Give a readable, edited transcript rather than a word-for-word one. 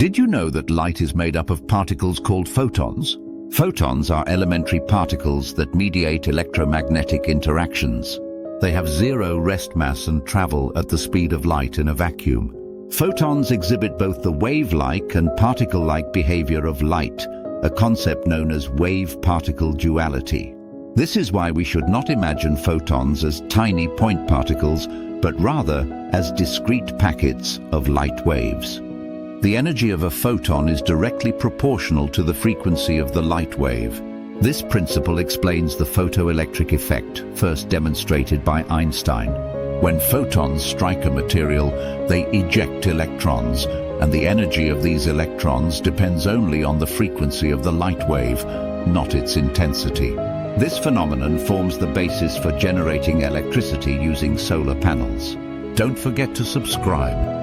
Did you know that light is made up of particles called photons? Photons are elementary particles that mediate electromagnetic interactions. They have zero rest mass and travel at the speed of light in a vacuum. Photons exhibit both the wave-like and particle-like behavior of light, a concept known as wave-particle duality. This is why we should not imagine photons as tiny point particles, but rather as discrete packets of light waves. The energy of a photon is directly proportional to the frequency of the light wave. This principle explains the photoelectric effect, first demonstrated by Einstein. When photons strike a material, they eject electrons, and the energy of these electrons depends only on the frequency of the light wave, not its intensity. This phenomenon forms the basis for generating electricity using solar panels. Don't forget to subscribe.